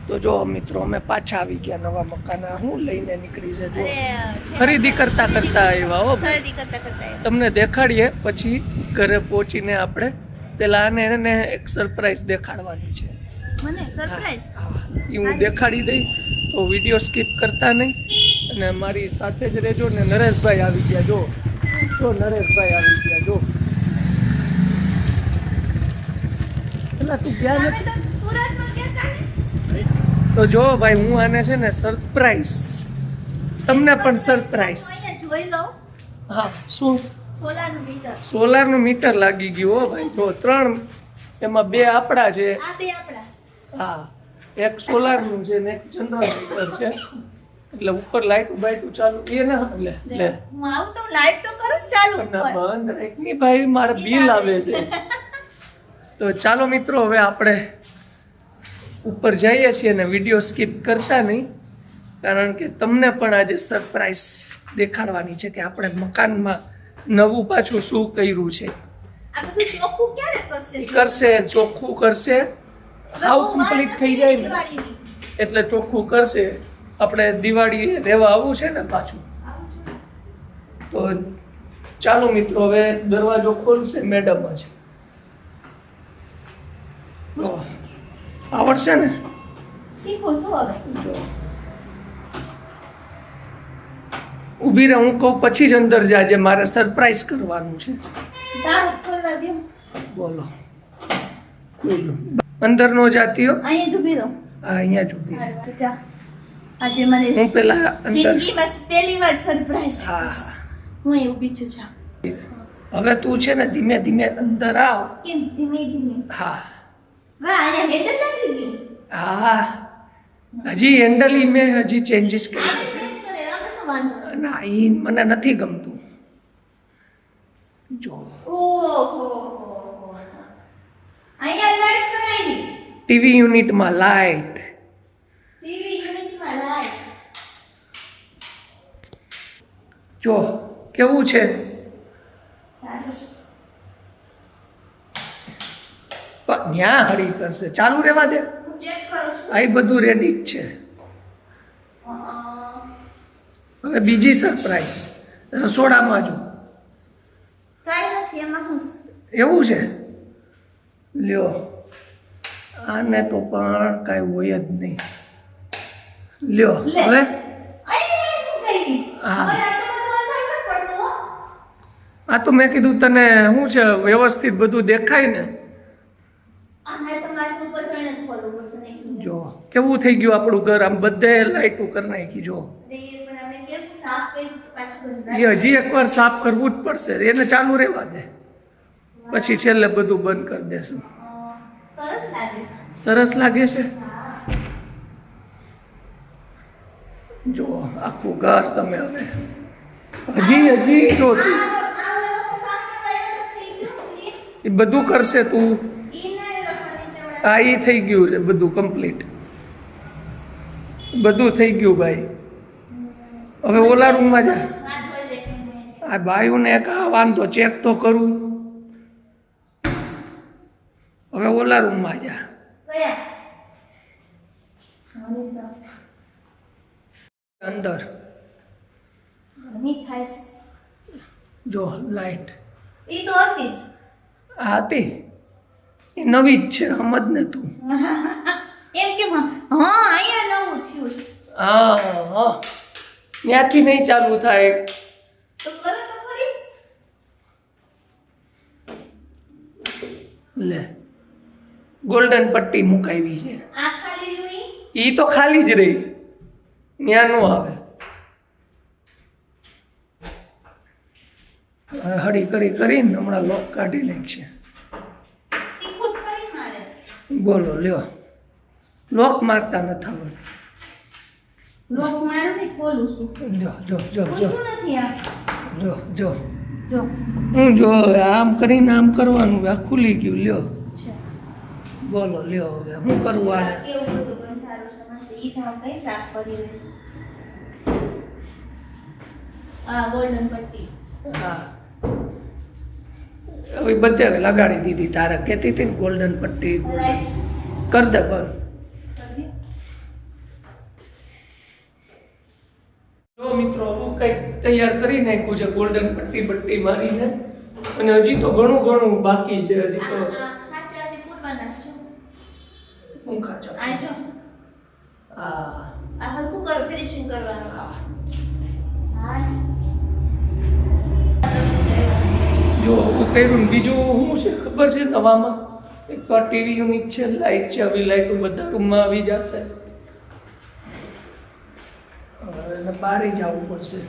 તો જો મિત્રો અમે પાછા આવી ગયા નવા મકાન હું લઈને નીકળી છે જો ખરીદી કરતા કરતા આવ્યા હો તમને દેખાડીએ પછી ઘરે પહોંચીને આપણે પેલા આને એને એક સરપ્રાઈઝ દેખાડવાની છે મને સરપ્રાઈઝ એ હું દેખાડી દઈ તો વિડીયો સ્કીપ કરતા નહીં અને મારી સાથે જ રહેજો ને નરેશભાઈ આવી ગયા જો નરેશભાઈ આવી ગયા જો પેલા તું ગયા નથી તો જો ભાઈ હું આને છે ને સરપ્રાઈઝ તમને પણ સરપ્રાઈઝ જોઈ લો હા શું સોલારનું મીટર સોલારનું મીટર લાગી ગયું હો ભાઈ જો 3 એમાં 2 આપણા છે આ બે આપણા હા એક સોલારનું છે ને એક જનરલ મીટર છે એટલે ઉપર લાઈટ બાઈટ ચાલુ એ ને લે હું આવું તો લાઈટ તો કરું ચાલુ બંધ રાખ ની ભાઈ મારે બિલ આવે છે તો ચાલો મિત્રો હવે આપણે ઉપર જઈએ છીએ અને વિડીયો સ્કીપ કરતા નહીં કારણ કે તમને પણ આજે સરપ્રાઈઝ દેખાડવાની છે કે આપણે મકાનમાં નવું પાછું શું કર્યું છે આ બધું ચોખ્ખું ક્યારે કરશે ચોખ્ખું કરશે હાવ કમ્પ્લીટ થઈ જાય ને એટલે ચોખ્ખું કરશે આપણે દિવાળી રહેવા આવવું છે ને પાછું તો ચાલો મિત્રો હવે દરવાજો ખોલશે મેડમ જ આવડશે ને શીખો છો હવે ઊભી રહે હું કહું પછી જ અંદર જાજે મારે સરપ્રાઈઝ કરવાનું છે દાડો ખોલવા દે બોલો ખોલો અંદર નો જાતી હો અહીંયા જ ઊભી રહો અહીંયા જ ઊભી રહે જા આજે મને હું પેલા અંદર જિંદગીમાં પહેલી વાર સરપ્રાઈઝ હા હું અહીં ઊભી છું જા હવે તું છે ને ધીમે ધીમે અંદર આવ કેમ ધીમે ધીમે હા વાહ અહીંયા હેન્ડલ લાગી ગયું હા હજી હેન્ડલ મેં હજી ચેન્જીસ કરી આને change કરે આમાં શું વાંધો ના એ મને નથી ગમતું જો ઓહો અહીંયા લાઈટ કરાવી ટીવી યુનિટમાં લાઈટ ટીવી યુનિટમાં લાઈટ જો કેવું છે સરસ ન્યા હરી કરશે ચાલુ રહેવા દે હું ચેક કરું છું આ બધું રેડી જ છે હવે બીજી સરપ્રાઈઝ રસોડામાં જો કાંઈ નથી એમાં હું એવું છે લ્યો આને તો પણ કાંઈ હોય જ નહીં લ્યો હવે હા. આ તો મેં કીધું તને શું છે વ્યવસ્થિત બધું દેખાય ને જો કેવું થઈ ગયું આપણું ઘર આમ બધે લાઈટું કરી નાખી જો એ હજી એકવાર સાફ કરવું જ પડશે એને ચાલુ રહેવા દે પછી છેલ્લે બધું બંધ કરી દેશું સરસ લાગે છે જો આખું ઘર તમે હવે હજી જો તું એ બધું કરશે તું આ એ થઈ ગયું છે બધું કમ્પ્લીટ બધું થઈ ગયું ભાઈ હવે ઓલા રૂમમાં જા આ ભાઈઓને એક આ વાંધો ચેક તો કરું હવે ઓલા રૂમમાં જા અંદર જો લાઈટ આ હતી એ નવી જ છે સમજ ને તું એમ કે હા અહીંયા નવું થયું હા હા ત્યાંથી નહીં ચાલુ થાય તો કરો તો ખરી લે ગોલ્ડન પટ્ટી મુકાવી છે આ ખાલી જોઈ એ તો ખાલી જ રહી ત્યાં નો આવે હળી કરીને હમણાં લોક કાઢી નાખશે શીખવું જ ખરી મારે બોલો લ્યો લોક મારતા નથી આવડતું લોક મારું ને ખોલું છું જો ખોલતું નથી આ જો જો હું જો હવે આમ કરીને આમ કરવાનું આ ખુલી ગયું લ્યો બોલો લ્યો હવે શું કરવું આ કેવું બધું બંધારું છે મને ઈ થાવ કઈ સાફ કરી લઈશ આ ગોલ્ડન પટ્ટી હા હવે બધે લગાડી દીધી તારે કહેતી હતી ને ગોલ્ડન પટ્ટી કર દે બંધ મિત્રો હું કંઈક તૈયાર કરી નાખ્યું છે ગોલ્ડન પટ્ટી બટ્ટી મારીને, અને હજી તો ઘણું ઘણું બાકી છે. હજી તો ખાચા જે પૂરવાના છે. હું ખાચો આ જો આ હલકું કર ફિનિશિંગ કરવાનું. હા જો હું કર્યું ને બીજું શું છે ખબર છે નવામાં? એક તો ટીવી યુનિટ છે, લાઇટ છે. હવે લાઇટો બધા રૂમમાં આવી જશે. હવે બહાર જવું પડશે.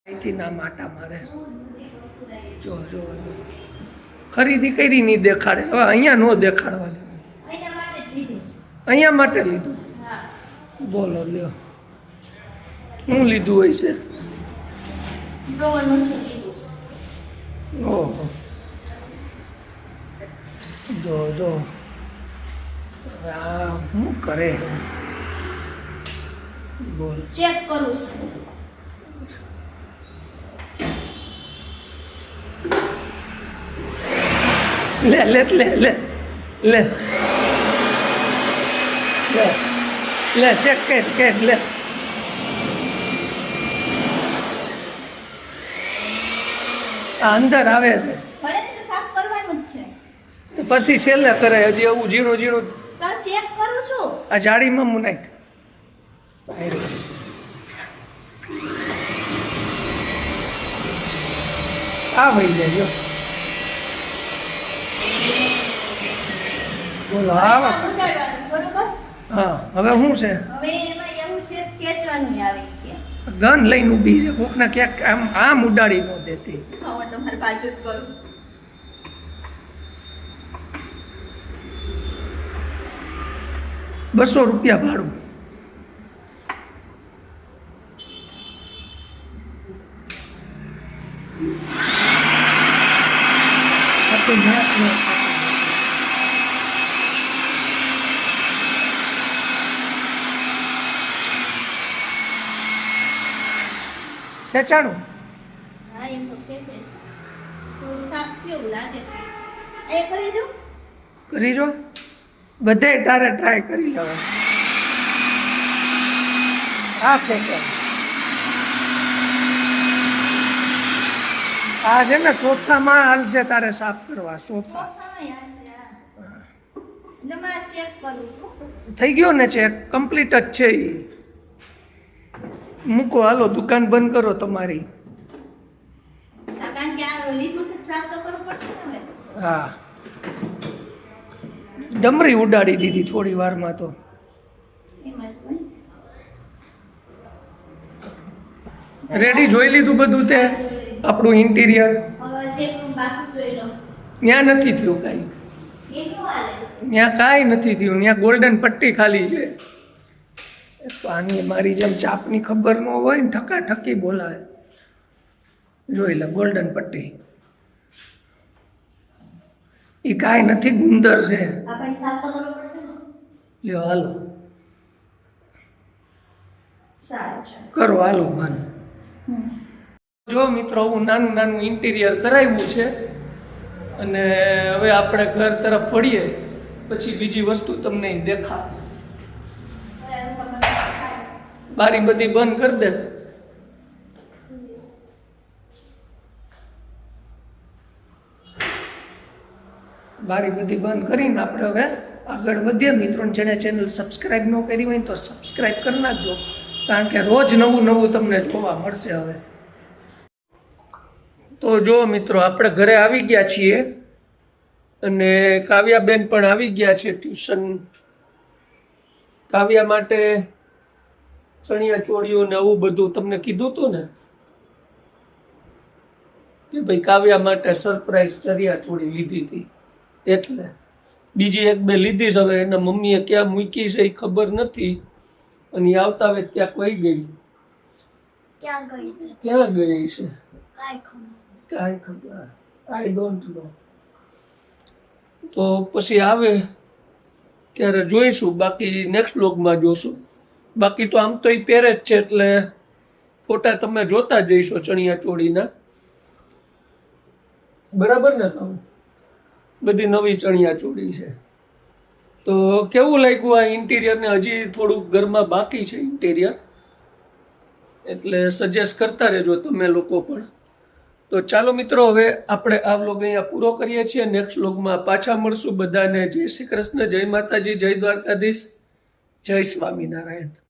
અહીંથી ના માટા મારે. જો જો ખરીદી કરી નહીં દેખાડે. હવે અહીંયા નો દેખાડવાની, એના માટે જ લીધી છે. અહીંયા માટે લીધું. હા બોલો લ્યો શું લીધું હોય છે? ડ્રોવર મશીન લીધું છે. ઓહો જો જો હવે આ શું કરે? બોલ. ચેક કરું છું. લે લે લે લે લે લે લે ચેક કર લે. આ અંદર આવે છે ભલે તે સાફ કરવાનું જ છે. તો પછી છેલ્લે કરે. હજી એવું ઝીણું ઝીણું તો ચેક કરું છું. આ જાળીમાં મુનાય આ વહી જાય. બોલો હા એમાં ઉડાડવાનું, બરોબર? હા. હવે શું છે? હવે એમાં એવું છે ખેંચવાનું આવે કે ગન લઈને ઊભી છે. કોકના ક્યાંક આમ ઉડાડી ન દેતી. હવે તમારે બાજુ જ કરું. ₹200 ભાડું. આટલું મેચ ન થાય. ખેંચાણું હા એમ તો ખેંચે છે. થોડું સાફ કેવું લાગે છે. એ કરી દઉં. કરી જો. બધે તારે ટ્રાય કરી લેવા. આ ખેંચે આ છે ને સોફામાં હાલશે તારે સાફ કરવા. સોફા ચેક કરું છું. થઈ ગયો ને ચેક કમ્પ્લીટ જ છે એ. મૂકો હાલો દુકાન બંધ કરો તમારી. કારણ કે આ લીધું છે સાફ તો કરવું પડશે ને હવે. હા ડમરી ઉડાડી દીધી થોડી વારમાં તો. એમાં જ હોય. રેડી જોઈ લીધું બધું તે આપણું ઇન્ટિરિયર. હવે તેનું બાકી જોઈ લો. ત્યાં નથી થયું કાંઈ. એટલું હાલે. ત્યાં કાંઈ નથી થયું. ત્યાં ગોલ્ડન પટ્ટી ખાલી છે. તો આની મારી જેમ ચાપની ખબર ન હોય ને ઠકા ઠકી બોલાય. જોઈ લે ગોલ્ડન પટ્ટી. એ કાંઈ નથી ગુંદર છે. આપણે સાફ તો કરવું પડશે ને. લ્યો હાલો સારું છે. કરો હાલો બંધ. જો મિત્રો હું નાનું નાનું ઇન્ટિરિયર કરાવ્યું છે, અને હવે આપણે ઘર તરફ વળીએ પછી બીજી વસ્તુ તમને દેખા. બારી બધી બંધ કરી દે. બારી બધી બંધ કરીને આપણે હવે આગળ વધીએ. મિત્રોને જેને ચેનલ સબસ્ક્રાઈબ ન કરી હોય તો સબસ્ક્રાઈબ કરી નાખજો, કારણ કે રોજ નવું નવું તમને જોવા મળશે. હવે તો જો મિત્રો આપણે ઘરે આવી ગયા છીએ, અને કાવ્યાબેન પણ આવી ગયા છે ટ્યુશન. કાવ્યા માટે ચણિયા ચોળીઓ ને આવું બધું તમને કીધું હતું ને કે ભાઈ કાવ્યા માટે સરપ્રાઈઝ ચણિયા ચોળી લીધી હતી. એટલે બીજી એક બે લીધી છે. હવે એના મમ્મીએ ક્યાં મૂકી છે એ ખબર નથી, અને એ આવતા વેત ક્યાંક વહી ગઈ. ક્યાં ગઈ છે? ક્યાં ગઈ છે કાંઈ ખબર. કાંઈ ખબર, આઈ ડોન્ટ નો. તો પછી આવે ત્યારે જોઈશું, બાકી નેક્સ્ટ વ્લોગમાં જોશું. બાકી તો આમ તો એ પહેરે જ છે, એટલે ફોટા તમે જોતા જઈશો ચણિયા ચોળીના. બરાબર ને? બધી નવી ચણિયા ચોળી છે. તો કેવું લાગ્યું આ ઇન્ટિરિયર ને? હજી થોડુંક ઘરમાં બાકી છે ઇન્ટિરિયર. એટલે સજેસ્ટ કરતા રહેજો તમે લોકો પણ. તો ચાલો મિત્રો, હવે આપણે આ વ્લોગ અહીંયા પૂરો કરીએ છીએ. નેક્સ્ટ વ્લોગમાં પાછા મળશું. બધાને જય શ્રી કૃષ્ણ, જય માતાજી, જય દ્વારકાધીશ, જય સ્વામિનારાયણ.